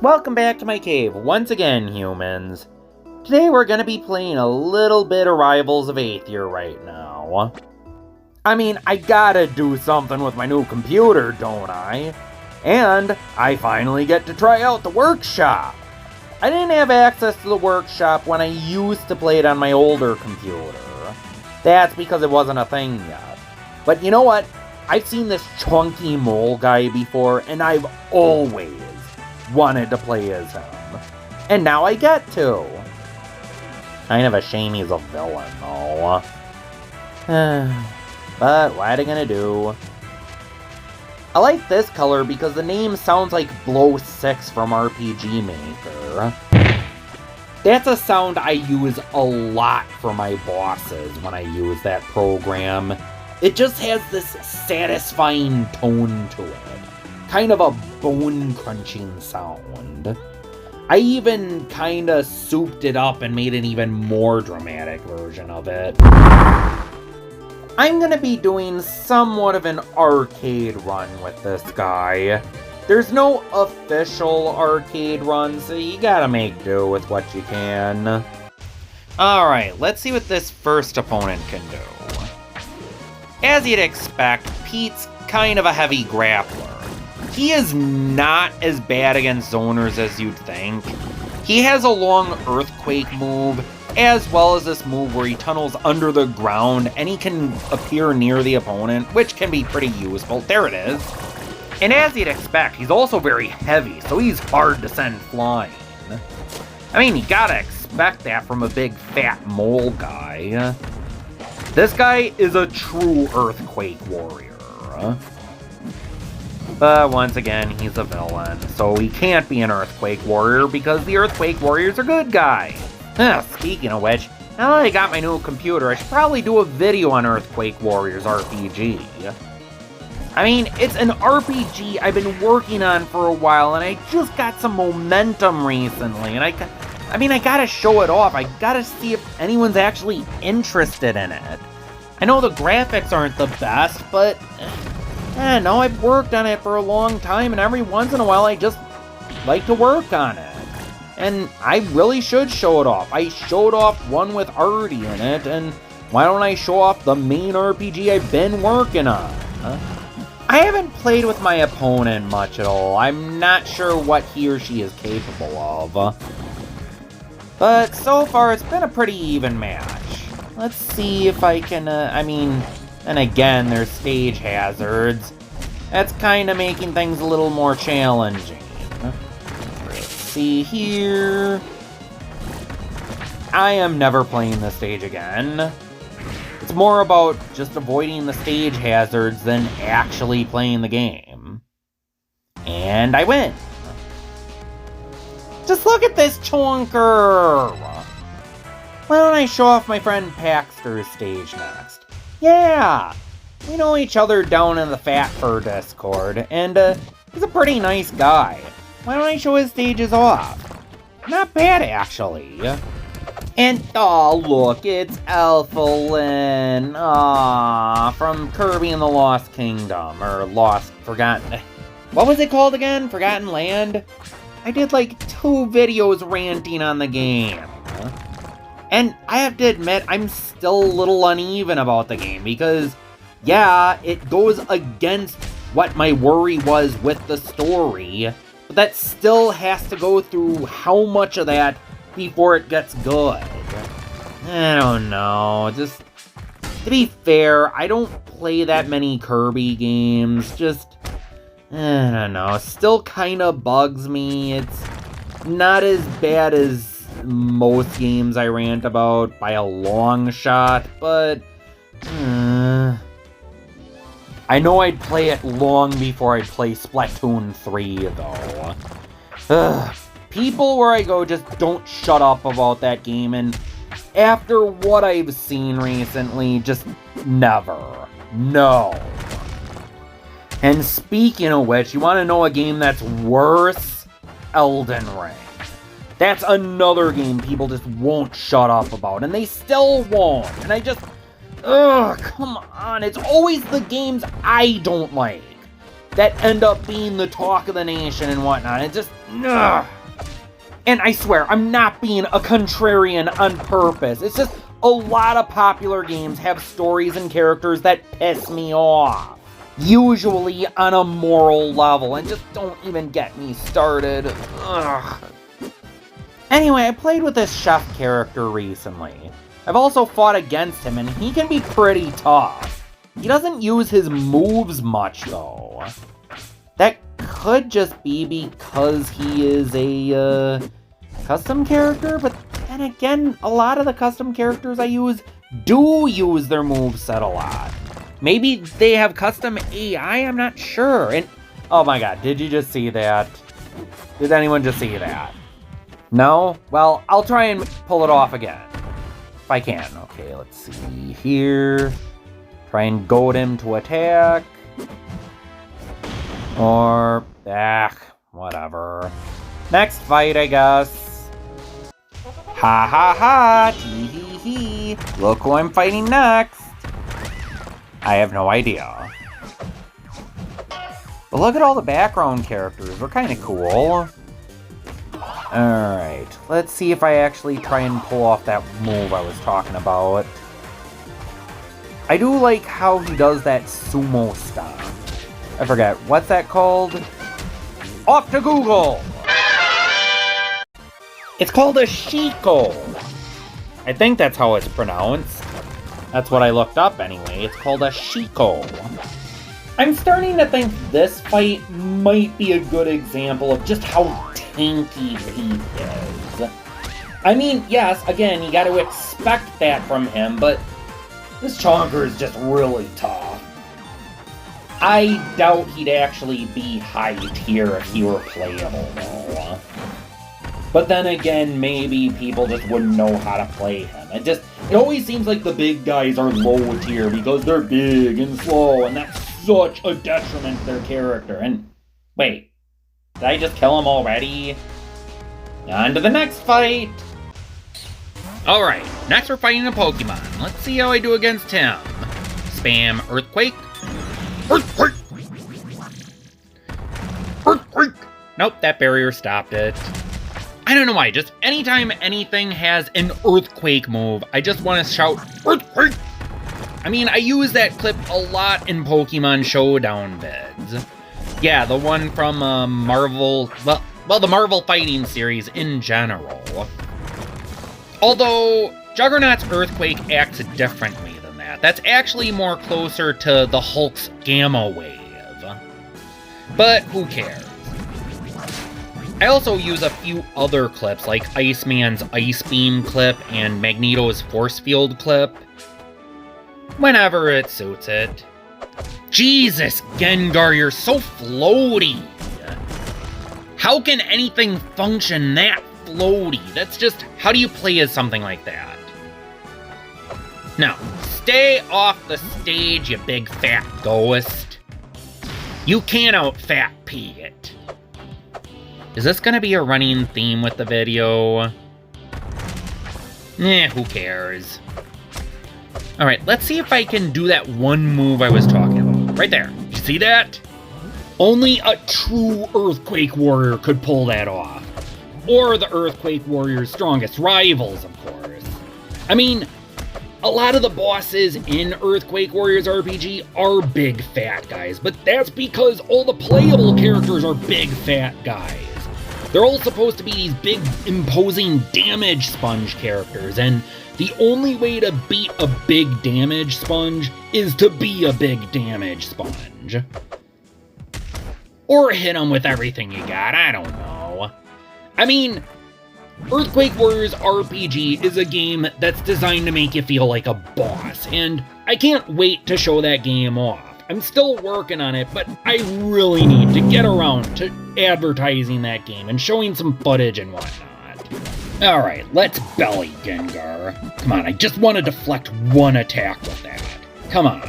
Welcome back to my cave once again, humans. Today we're gonna be playing a little bit of Rivals of Aether right now. I mean, I gotta do something with my new computer, don't I? And I finally get to try out the workshop. I didn't have access to the workshop when I used to play it on my older computer. That's because it wasn't a thing yet. But you know what? I've seen this chunky mole guy before, and I've always wanted to play as him. And now I get to. Kind of a shame he's a villain, though. But what are you gonna do? I like this color because the name sounds like Blow 6 from RPG Maker. That's a sound I use a lot for my bosses when I use that program. It just has this satisfying tone to it. Kind of a bone-crunching sound. I even kinda souped it up and made an even more dramatic version of it. I'm gonna be doing somewhat of an arcade run with this guy. There's no official arcade run, so you gotta make do with what you can. Alright, let's see what this first opponent can do. As you'd expect, Pete's kind of a heavy grappler. He is not as bad against zoners as you'd think. He has a long earthquake move, as well as this move where he tunnels under the ground and he can appear near the opponent, which can be pretty useful. There it is. And as you'd expect, he's also very heavy, so he's hard to send flying. I mean, you gotta expect that from a big fat mole guy. This guy is a true earthquake warrior. But once again, he's a villain, so he can't be an earthquake warrior because the earthquake warriors are good guys. Speaking of which, now that I got my new computer, I should probably do a video on Earthquake Warriors RPG. I mean, it's an RPG I've been working on for a while, and I just got some momentum recently, and I gotta show it off. I gotta see if anyone's actually interested in it. I know the graphics aren't the best, but I know I've worked on it for a long time, and every once in a while I just like to work on it. And I really should show it off. I showed off one with Artie in it, and why don't I show off the main RPG I've been working on? I haven't played with my opponent much at all. I'm not sure what he or she is capable of. But so far it's been a pretty even match. Let's see if I can, and again, there's stage hazards. That's kind of making things a little more challenging. See here. I am never playing this stage again. It's more about just avoiding the stage hazards than actually playing the game. And I win. Just look at this chonker. Why don't I show off my friend Paxter's stage next? Yeah, we know each other down in the Fat Fur Discord, and he's a pretty nice guy. Why don't I show his stages off? Not bad, actually. And, oh, look, it's Elfalin. Aw, from Kirby and the Lost Kingdom, or Forgotten... What was it called again? Forgotten Land? I did like 2 videos ranting on the game. And I have to admit, I'm still a little uneven about the game, because, yeah, it goes against what my worry was with the story, but that still has to go through how much of that before it gets good. I don't know, just, to be fair, I don't play that many Kirby games, just, I don't know, still kinda bugs me. It's not as bad as most games I rant about by a long shot, but, I know I'd play it long before I'd play Splatoon 3, though. People where I go just don't shut up about that game, and after what I've seen recently, just never. No. And speaking of which, you want to know a game that's worse? Elden Ring. That's another game people just won't shut up about, and they still won't. And I just... Ugh, come on. It's always the games I don't like that end up being the talk of the nation and whatnot. It just... Ugh. And I swear, I'm not being a contrarian on purpose. It's just a lot of popular games have stories and characters that piss me off. Usually on a moral level, and just don't even get me started. Ugh. Anyway, I played with this chef character recently. I've also fought against him, and he can be pretty tough. He doesn't use his moves much, though. That could just be because he is a custom character, but then again, a lot of the custom characters I use do use their moveset a lot. Maybe they have custom AI, I'm not sure. And oh my god, did you just see that? Did anyone just see that? No? Well, I'll try and pull it off again. If I can. Okay, let's see here. Try and goad him to attack. Or, whatever. Next fight, I guess. Ha ha ha, tee hee hee. Look who I'm fighting next. I have no idea. But look at all the background characters. They're kind of cool. Alright, let's see if I actually try and pull off that move I was talking about. I do like how he does that sumo stomp. I forget, what's that called? Off to Google! It's called a Shiko. I think that's how it's pronounced. That's what I looked up anyway. It's called a Shiko. I'm starting to think this fight might be a good example of just how tanky Peat is. I mean, yes, again, you gotta expect that from him, but this chonker is just really tough. I doubt he'd actually be high tier if he were playable, though. But then again, maybe people just wouldn't know how to play him. It always seems like the big guys are low tier because they're big and slow, and that's such a detriment to their character. And wait, did I just kill him already? On to the next fight! Alright, next we're fighting a Pokemon. Let's see how I do against him. Spam Earthquake. Earthquake! Earthquake! Nope, that barrier stopped it. I don't know why, just anytime anything has an Earthquake move, I just want to shout, Earthquake! I mean, I use that clip a lot in Pokemon Showdown vids. Yeah, the one from Marvel, well, the Marvel fighting series in general. Although, Juggernaut's Earthquake acts differently than that. That's actually more closer to the Hulk's Gamma Wave. But who cares? I also use a few other clips, like Iceman's Ice Beam clip and Magneto's Force Field clip, whenever it suits it. Jesus, Gengar, you're so floaty! How can anything function that floaty? That's just, how do you play as something like that? No, stay off the stage, you big fat ghost. You can't out-fat Peat. Is this gonna be a running theme with the video? Who cares? Alright, let's see if I can do that one move I was talking about. Right there. You see that? Only a true Earthquake Warrior could pull that off. Or the Earthquake Warrior's strongest rivals, of course. I mean, a lot of the bosses in Earthquake Warriors RPG are big fat guys, but that's because all the playable characters are big fat guys. They're all supposed to be these big, imposing damage sponge characters, and the only way to beat a big damage sponge is to be a big damage sponge. Or hit them with everything you got, I don't know. I mean, Earthquake Warriors RPG is a game that's designed to make you feel like a boss, and I can't wait to show that game off. I'm still working on it, but I really need to get around to advertising that game and showing some footage and whatnot. Alright, let's belly Gengar. Come on, I just want to deflect one attack with that. Come on.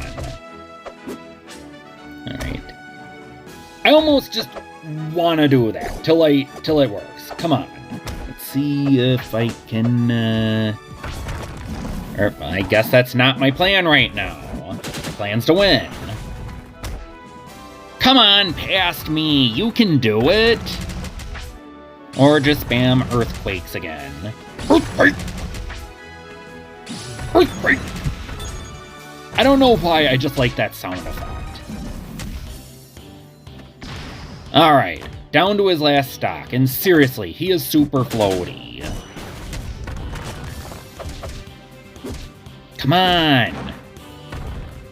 Alright. I almost just want to do that till it works. Come on. Let's see if I can, I guess that's not my plan right now. My plan's to win. Come on, past me. You can do it. Or just spam earthquakes again. Earthquake! Earthquake! I don't know why, I just like that sound effect. Alright, down to his last stock, and seriously, he is super floaty. Come on!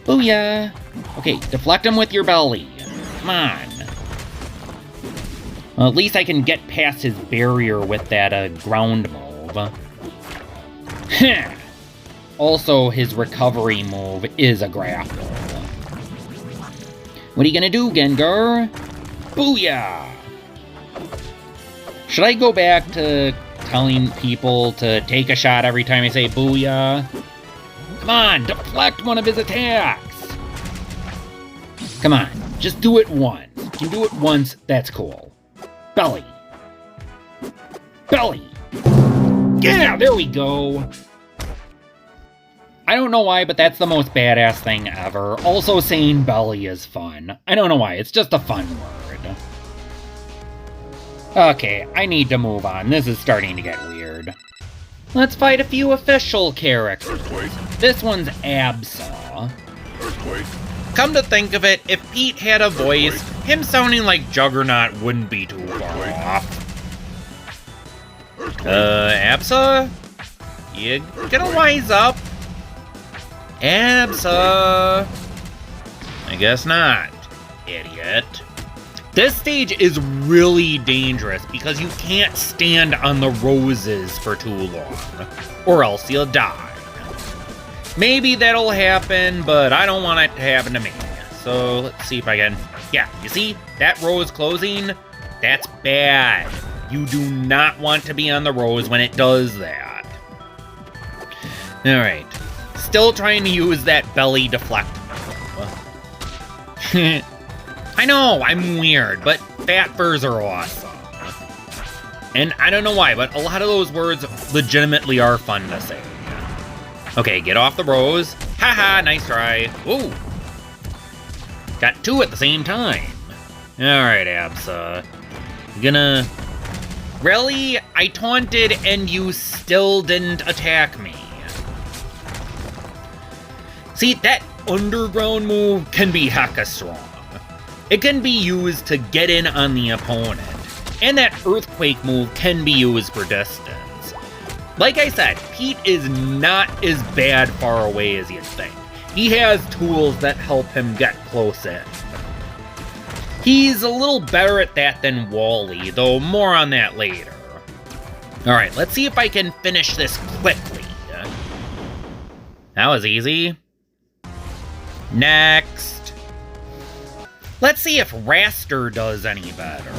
Booyah! Okay, deflect him with your belly. Come on. Well, at least I can get past his barrier with that ground move. Heh! Also, his recovery move is a grapple. What are you gonna do, Gengar? Booyah! Should I go back to telling people to take a shot every time I say booyah? Come on, deflect one of his attacks! Come on, just do it once. You can do it once, that's cool. Belly. Belly! Yeah, there we go! I don't know why, but that's the most badass thing ever. Also, saying belly is fun. I don't know why, it's just a fun word. Okay, I need to move on. This is starting to get weird. Let's fight a few official characters. This one's Absol. Come to think of it, if Peat had a voice, him sounding like Juggernaut wouldn't be too far off. Absol? You gonna wise up? Absol? I guess not, idiot. This stage is really dangerous because you can't stand on the roses for too long, or else you'll die. Maybe that'll happen, but I don't want it to happen to me. So let's see if I can... Yeah, you see? That rose closing? That's bad. You do not want to be on the rose when it does that. Alright. Still trying to use that belly deflect move. I know, I'm weird, but fat furs are awesome. And I don't know why, but a lot of those words legitimately are fun to say. Okay, get off the rose. Haha, nice try. Ooh. Got two at the same time. Alright, Absa. You gonna... Really? I taunted and you still didn't attack me. See, that underground move can be hecka strong. It can be used to get in on the opponent. And that earthquake move can be used for distance. Like I said, Peat is not as bad far away as you'd think. He has tools that help him get close in. He's a little better at that than Wally, though more on that later. Alright, let's see if I can finish this quickly. That was easy. Next. Let's see if Raster does any better.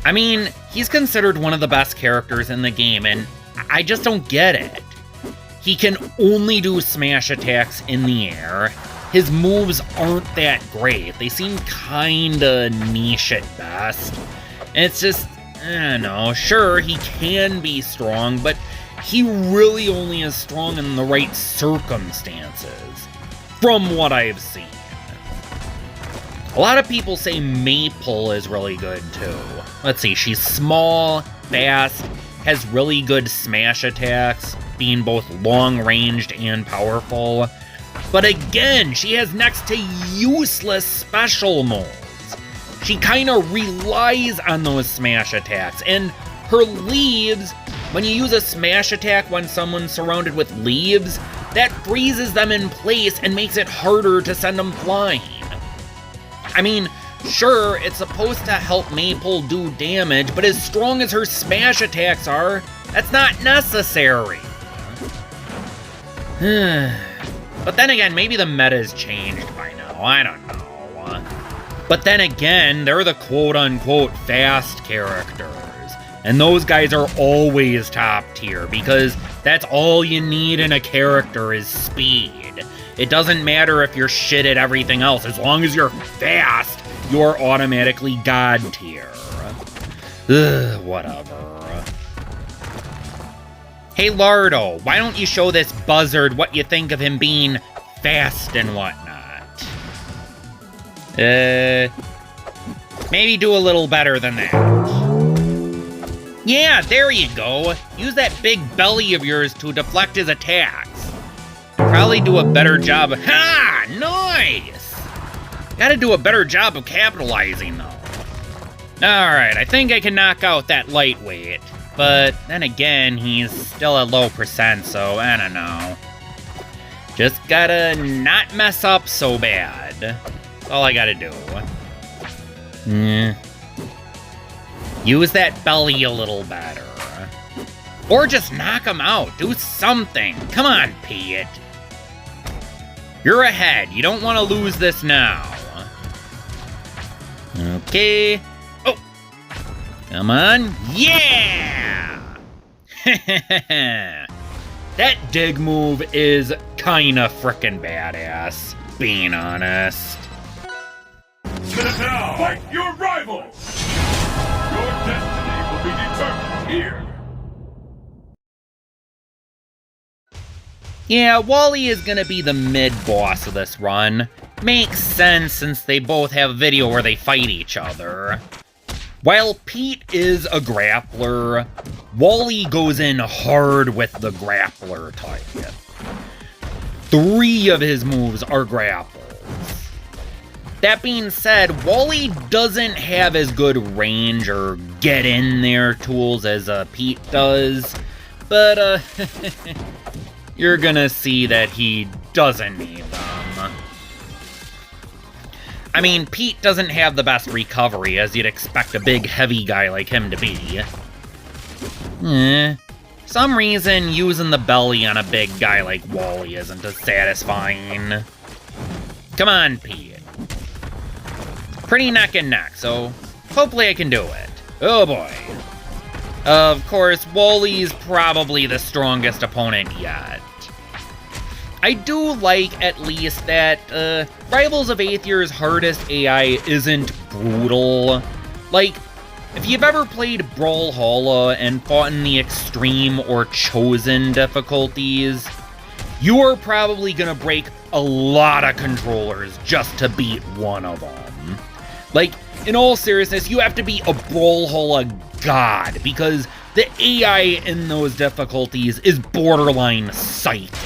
I mean, he's considered one of the best characters in the game, and I just don't get it. He can only do smash attacks in the air. His moves aren't that great. They seem kinda niche at best. And it's just, I don't know, sure, he can be strong, but he really only is strong in the right circumstances, from what I've seen. A lot of people say Maple is really good too. Let's see, she's small, fast, has really good smash attacks, being both long-ranged and powerful. But again, she has next to useless special moves. She kinda relies on those smash attacks, and her leaves, when you use a smash attack when someone's surrounded with leaves, that freezes them in place and makes it harder to send them flying. I mean, sure, it's supposed to help Maple do damage, but as strong as her smash attacks are, that's not necessary. But then again, maybe the meta's changed by now, I don't know. But then again, they're the quote-unquote fast characters. And those guys are always top tier, because that's all you need in a character is speed. It doesn't matter if you're shit at everything else, as long as you're fast, you're automatically god tier. Ugh, whatever. Hey Lardo, why don't you show this buzzard what you think of him being fast and whatnot? Maybe do a little better than that. Yeah, there you go. Use that big belly of yours to deflect his attacks. Probably do a better job. Ha! Nice! Gotta do a better job of capitalizing, though. Alright, I think I can knock out that lightweight. But then again, he's still at low percent, so I don't know. Just gotta not mess up so bad. That's all I gotta do. Use that belly a little better. Or just knock him out. Do something. Come on, Peat. You're ahead. You don't want to lose this now. Okay. Oh. Come on. Yeah! That dig move is kinda frickin' badass, being honest. Now, fight your rival! Your destiny will be determined here. Yeah, Wally is gonna be the mid-boss of this run. Makes sense since they both have a video where they fight each other. While Peat is a grappler, Wally goes in hard with the grappler type. 3 of his moves are grapples. That being said, Wally doesn't have as good range or get in there tools as Peat does, but you're gonna see that he doesn't need them. I mean, Peat doesn't have the best recovery, as you'd expect a big, heavy guy like him to be. Some reason using the belly on a big guy like Wally isn't as satisfying. Come on, Peat. Pretty neck and neck, so hopefully I can do it. Oh boy. Of course, Wally's probably the strongest opponent yet. I do like, at least, that Rivals of Aether's hardest AI isn't brutal. Like, if you've ever played Brawlhalla and fought in the extreme or chosen difficulties, you are probably gonna break a lot of controllers just to beat one of them. Like, in all seriousness, you have to be a Brawlhalla god, because the AI in those difficulties is borderline psychic.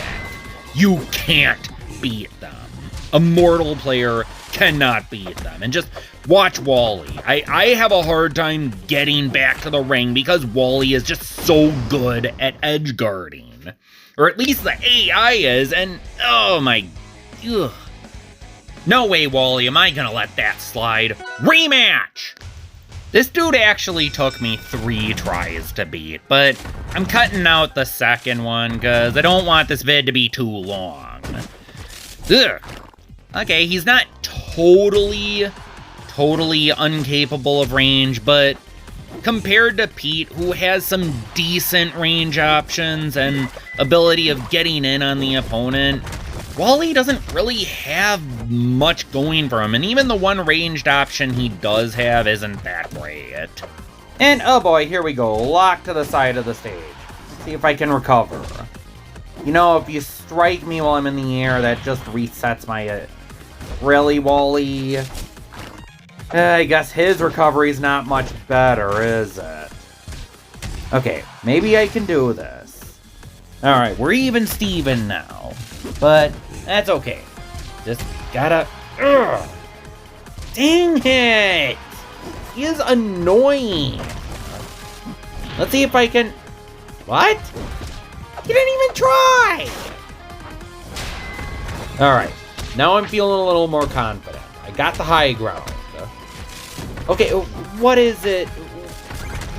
You can't beat them. A mortal player cannot beat them. And just watch Wally. I have a hard time getting back to the ring because Wally is just so good at edge guarding. Or at least the AI is, and oh my... Ugh. No way, Wally, am I gonna let that slide. Rematch! This dude actually took me 3 tries to beat, but I'm cutting out the second one because I don't want this vid to be too long. Ugh. Okay, he's not totally incapable of range, but compared to Peat, who has some decent range options and ability of getting in on the opponent, Wally doesn't really have much going for him, and even the one ranged option he does have isn't that great. And oh boy, here we go, locked to the side of the stage. See if I can recover. You know, if you strike me while I'm in the air, that just resets my... Really, Wally? I guess his recovery's not much better, is it? Okay, maybe I can do this. Alright, we're even Steven now. But that's okay. Just gotta... Ugh. Dang it! He is annoying. Let's see if I can... What? You didn't even try! Alright, now I'm feeling a little more confident. I got the high ground. Okay, what is it?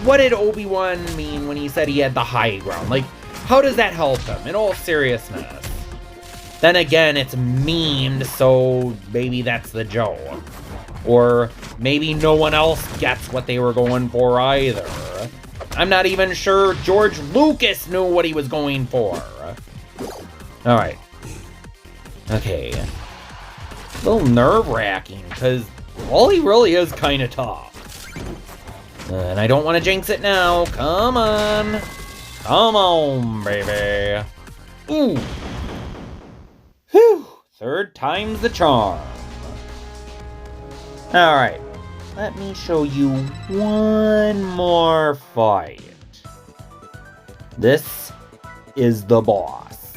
What did Obi-Wan mean when he said he had the high ground? Like, how does that help him, in all seriousness? Then again, it's memed, so maybe that's the joke. Or maybe no one else gets what they were going for either. I'm not even sure George Lucas knew what he was going for. Alright. Okay. A little nerve-wracking, because Wally really is kind of tough. And I don't want to jinx it now. Come on. Come on, baby. Ooh. Whew. 3rd time's the charm. Alright. let me show you one more fight. This is the boss.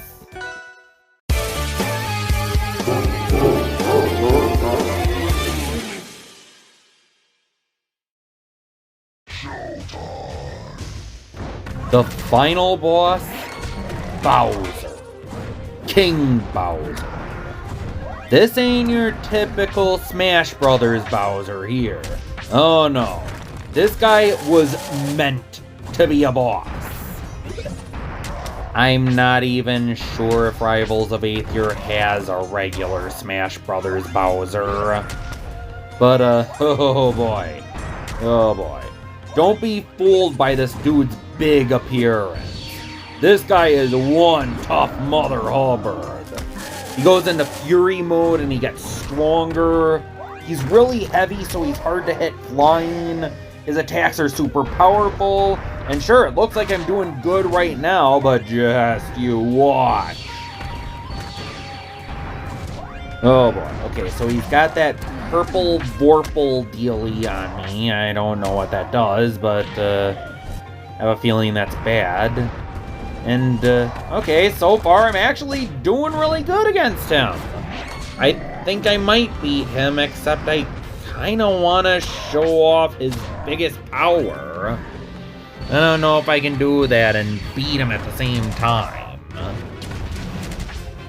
The final boss, Bowser. King Bowser. This ain't your typical Smash Brothers Bowser here. Oh no. This guy was meant to be a boss. I'm not even sure if Rivals of Aether has a regular Smash Brothers Bowser. But, oh boy. Oh boy. Don't be fooled by this dude's big appearance. This guy is one tough mother hubbard. He goes into Fury mode and he gets stronger. He's really heavy, so he's hard to hit flying. His attacks are super powerful. And sure, it looks like I'm doing good right now, but just you watch. Oh boy. Okay, so he's got that purple Vorpal dealie on me. I don't know what that does, but I have a feeling that's bad. And, okay, so far I'm actually doing really good against him. I think I might beat him, except I kinda wanna show off his biggest power. I don't know if I can do that and beat him at the same time.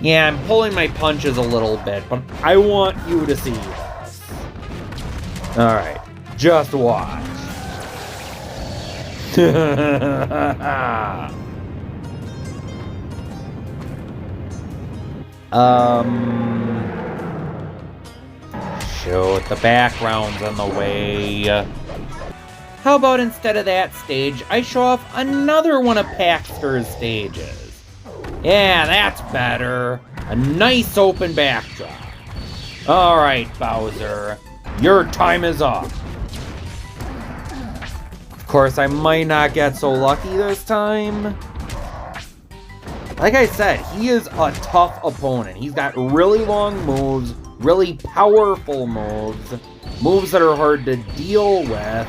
Yeah, I'm pulling my punches a little bit, but I want you to see this. Alright, just watch. Shoot, the background's in the way. How about instead of that stage, I show off another one of Paxter's stages? Yeah, that's better. A nice open backdrop. Alright, Bowser. Your time is up. Of course, I might not get so lucky this time. Like I said, he is a tough opponent. He's got really long moves, really powerful moves, moves that are hard to deal with.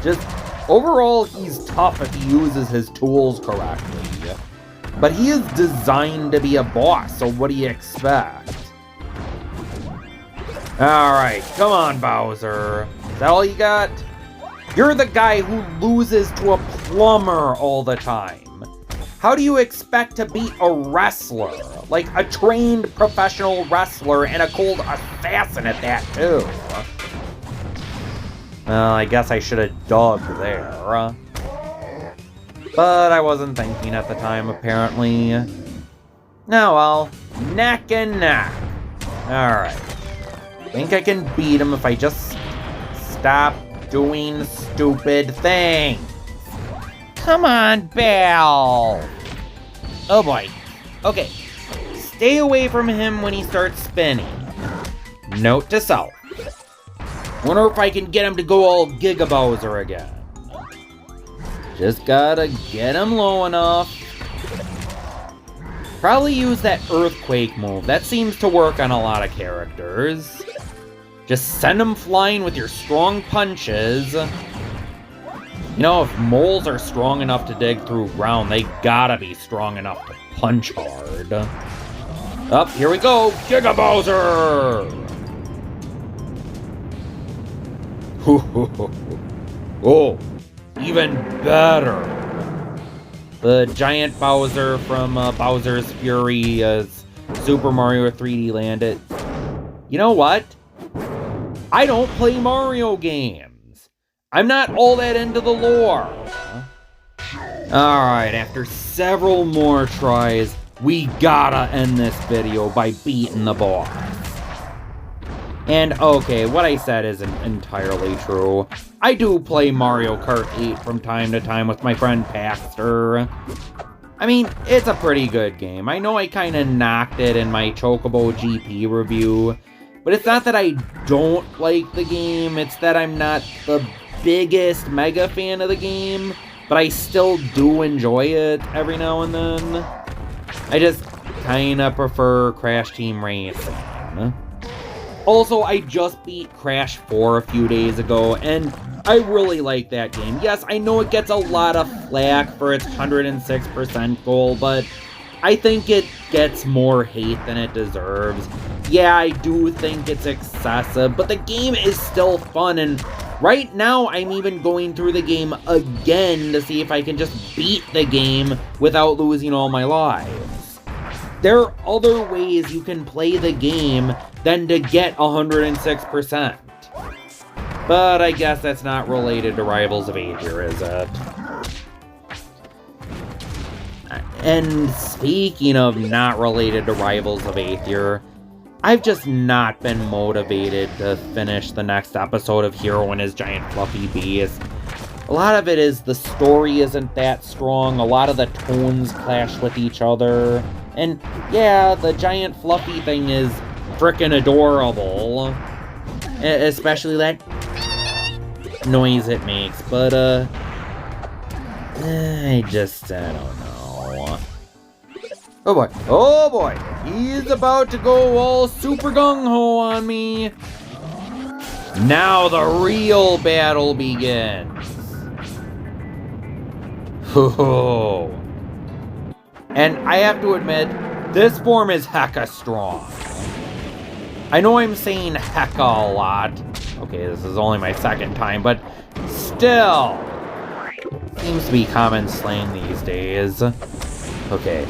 Just, overall, he's tough if he uses his tools correctly. But he is designed to be a boss, so what do you expect? Alright, come on, Bowser. Is that all you got? You're the guy who loses to a plumber all the time. How do you expect to beat a wrestler? Like a trained professional wrestler and a cold assassin at that, too. Well, I guess I should have dug there. But I wasn't thinking at the time, apparently. Oh well, neck and neck. Alright. Think I can beat him if I just stop doing stupid things. Come on, Baalf. Oh boy. Okay. Stay away from him when he starts spinning. Note to self. Wonder if I can get him to go all Giga Bowser again. Just gotta get him low enough. Probably use that Earthquake move. That seems to work on a lot of characters. Just send them flying with your strong punches. You know, if moles are strong enough to dig through ground, they gotta be strong enough to punch hard. Up, here we go! Giga Bowser! Oh, even better! The giant Bowser from Bowser's Fury Super Mario 3D Land. You know what? I don't play Mario games. I'm not all that into the lore. Alright, after several more tries, we gotta end this video by beating the boss. And okay, what I said isn't entirely true. I do play Mario Kart 8 from time to time with my friend Paxter. I mean, it's a pretty good game. I know I kinda knocked it in my Chocobo GP review, but it's not that I don't like the game, it's that I'm not the biggest mega fan of the game, but I still do enjoy it every now and then. I just kinda prefer Crash Team Racing. Also, I just beat Crash 4 a few days ago, and I really like that game. Yes, I know it gets a lot of flack for its 106% goal, but I think it gets more hate than it deserves. Yeah, I do think it's excessive, but the game is still fun, and right now I'm even going through the game again to see if I can just beat the game without losing all my lives. There are other ways you can play the game than to get 106%. But I guess that's not related to Rivals of Aether, is it? And speaking of not related to Rivals of Aether, I've just not been motivated to finish the next episode of Hero and His Giant Fluffy Beast. A lot of it is the story isn't that strong, a lot of the tones clash with each other, and yeah, the giant fluffy thing is frickin' adorable. Especially that noise it makes, but I don't know. Oh boy, he's about to go all super gung-ho on me. Now the real battle begins. Ho. And I have to admit, this form is hecka strong. I know I'm saying hecka a lot. Okay, this is only my second time, but still. Seems to be common slang these days. Okay,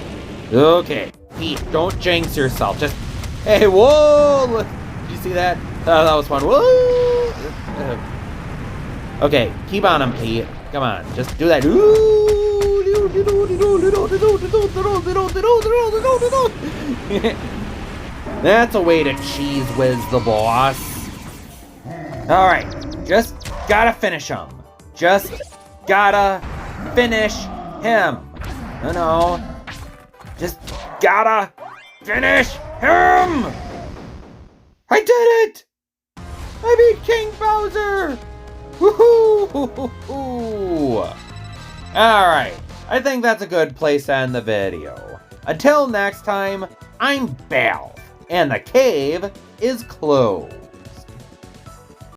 Pete, don't jinx yourself. Just, hey, whoa! Did you see that? That was fun. Whoa! Okay, keep on him, Pete. Come on, just do that. That's a way to cheese whiz the boss. Alright, just gotta finish him. Just gotta finish him. No. Just gotta finish him! I did it! I beat King Bowser! Woohoo! Alright, I think that's a good place to end the video. Until next time, I'm Baalf, and the cave is closed.